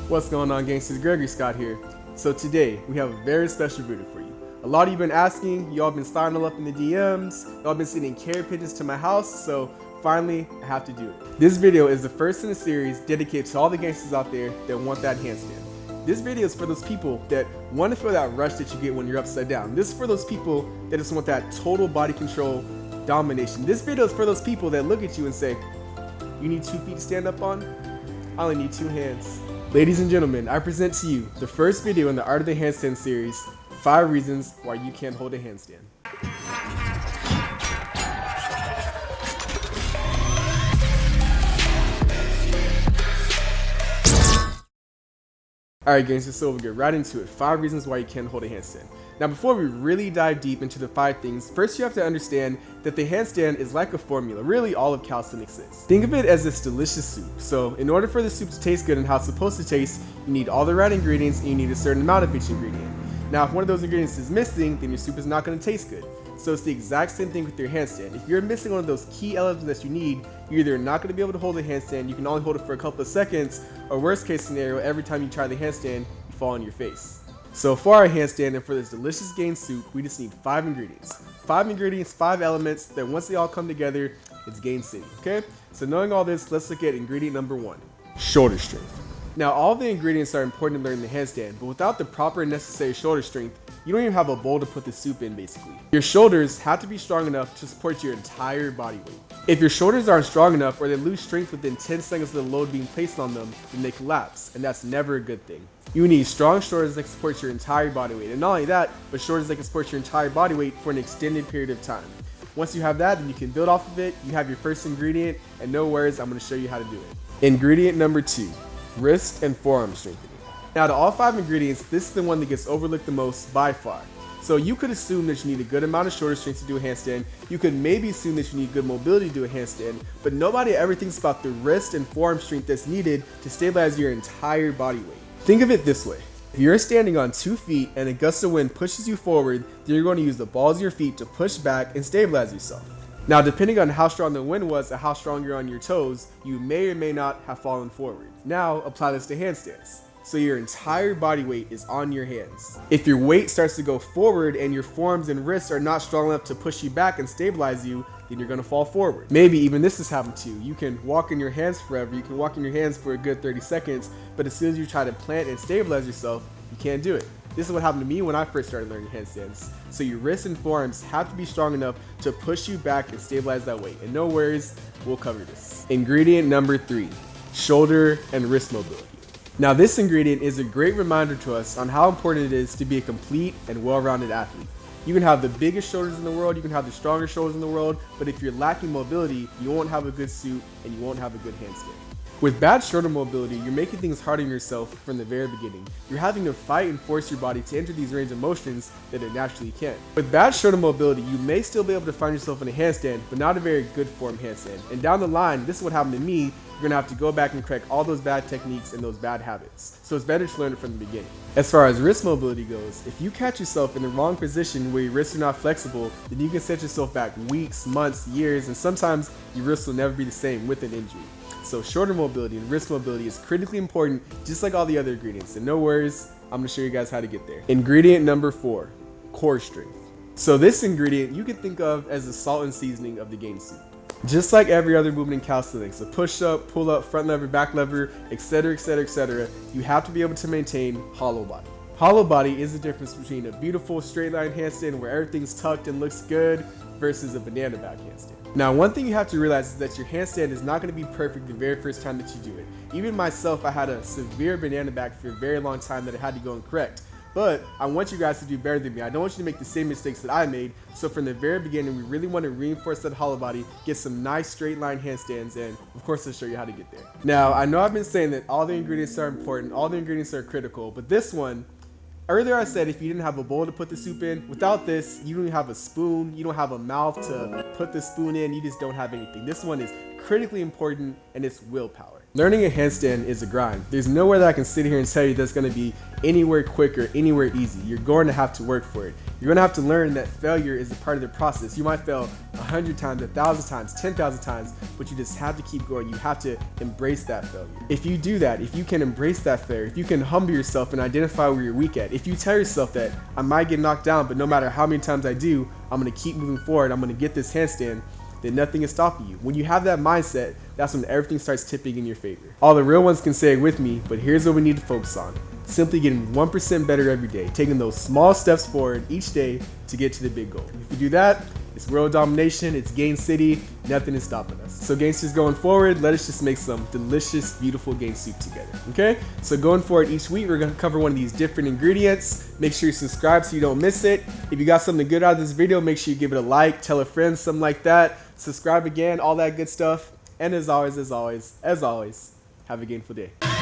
What's going on, gangsters? Gregory Scott here. So today we have a very special video for you. A lot of you been asking, y'all been signing up in the DMs, y'all been sending care pigeons to my house, so finally I have to do it. This video is the first in a series dedicated to all the gangsters out there that want that handstand. This video is for those people that want to feel that rush that you get when you're upside down. This is for those people that just want that total body control domination. This video is for those people that look at you and say, you need 2 feet to stand up on? I only need 2 hands. Ladies and gentlemen, I present to you the first video in the Art of the Handstand series, 5 reasons why you can't hold a handstand. Alright gangsters, so we'll get right into it. 5 reasons why you can't hold a handstand. Now before we really dive deep into the 5 things, first you have to understand that the handstand is like a formula, really all of calisthenics is. Think of it as this delicious soup. So in order for the soup to taste good and how it's supposed to taste, you need all the right ingredients and you need a certain amount of each ingredient. Now if one of those ingredients is missing, then your soup is not going to taste good. So it's the exact same thing with your handstand. If you're missing one of those key elements that you need, you're either not going to be able to hold a handstand, you can only hold it for a couple of seconds, or worst case scenario, every time you try the handstand, you fall on your face. So for our handstand and for this delicious gain soup, we just need 5 ingredients. 5 ingredients, 5 elements that once they all come together, it's Gain City, okay? So knowing all this, let's look at ingredient number 1, shoulder strength. Now all the ingredients are important to learn the handstand, but without the proper and necessary shoulder strength, you don't even have a bowl to put the soup in basically. Your shoulders have to be strong enough to support your entire body weight. If your shoulders aren't strong enough or they lose strength within 10 seconds of the load being placed on them, then they collapse, and that's never a good thing. You need strong shoulders that can support your entire body weight, and not only that, but shoulders that can support your entire body weight for an extended period of time. Once you have that, then you can build off of it, you have your first ingredient, and no worries, I'm going to show you how to do it. Ingredient number 2, wrist and forearm strengthening. Now to all 5 ingredients, this is the one that gets overlooked the most by far. So you could assume that you need a good amount of shoulder strength to do a handstand, you could maybe assume that you need good mobility to do a handstand, but nobody ever thinks about the wrist and forearm strength that's needed to stabilize your entire body weight. Think of it this way. If you're standing on 2 feet and a gust of wind pushes you forward, then you're going to use the balls of your feet to push back and stabilize yourself. Now depending on how strong the wind was and how strong you're on your toes, you may or may not have fallen forward. Now apply this to handstands. So your entire body weight is on your hands. If your weight starts to go forward and your forearms and wrists are not strong enough to push you back and stabilize you, then you're gonna fall forward. Maybe even this has happened to you. You can walk in your hands forever, you can walk in your hands for a good 30 seconds, but as soon as you try to plant and stabilize yourself, you can't do it. This is what happened to me when I first started learning handstands. So your wrists and forearms have to be strong enough to push you back and stabilize that weight. And no worries, we'll cover this. Ingredient number 3, shoulder and wrist mobility. Now this ingredient is a great reminder to us on how important it is to be a complete and well-rounded athlete. You can have the biggest shoulders in the world, you can have the strongest shoulders in the world, but if you're lacking mobility, you won't have a good suit and you won't have a good handstand. With bad shoulder mobility, you're making things hard on yourself from the very beginning. You're having to fight and force your body to enter these range of motions that it naturally can. With bad shoulder mobility, you may still be able to find yourself in a handstand, but not a very good form handstand. And down the line, this is what happened to me. You're gonna have to go back and correct all those bad techniques and those bad habits. So it's better to learn it from the beginning. As far as wrist mobility goes, if you catch yourself in the wrong position where your wrists are not flexible, then you can set yourself back weeks, months, years, and sometimes your wrists will never be the same with an injury. So shoulder mobility and wrist mobility is critically important, just like all the other ingredients. And no worries, I'm gonna show you guys how to get there. Ingredient number 4, core strength. So this ingredient you can think of as the salt and seasoning of the gain soup. Just like every other movement in calisthenics, a push up, pull up, front lever, back lever, etc, etc, etc, you have to be able to maintain hollow body. Hollow body is the difference between a beautiful straight line handstand where everything's tucked and looks good versus a banana back handstand. Now one thing you have to realize is that your handstand is not going to be perfect the very first time that you do it. Even myself, I had a severe banana back for a very long time that I had to go and correct. But I want you guys to do better than me. I don't want you to make the same mistakes that I made. So from the very beginning, we really want to reinforce that hollow body, get some nice straight line handstands, and of course I'll show you how to get there. Now I know I've been saying that all the ingredients are important, all the ingredients are critical, but this one, earlier I said if you didn't have a bowl to put the soup in, without this, you don't even have a spoon, you don't have a mouth to put the spoon in, you just don't have anything. This one is critically important and it's willpower. Learning a handstand is a grind. There's nowhere that I can sit here and tell you that's going to be anywhere quick or anywhere easy. You're going to have to work for it. You're going to have to learn that failure is a part of the process. You might fail 100 times, 1,000 times, 10,000 times, but you just have to keep going. You have to embrace that failure. If you do that, if you can embrace that failure, if you can humble yourself and identify where you're weak at, if you tell yourself that I might get knocked down, but no matter how many times I do, I'm going to keep moving forward, I'm going to get this handstand, then nothing is stopping you. When you have that mindset, that's when everything starts tipping in your favor. All the real ones can say it with me, but here's what we need to focus on. Simply getting 1% better every day, taking those small steps forward each day to get to the big goal. If you do that, it's world domination, it's Gain City, nothing is stopping us. So gangsters, going forward, let us just make some delicious, beautiful Gain soup together, okay? So going forward each week, we're gonna cover one of these different ingredients. Make sure you subscribe so you don't miss it. If you got something good out of this video, make sure you give it a like, tell a friend, something like that. Subscribe again, all that good stuff. And as always, have a gainful day.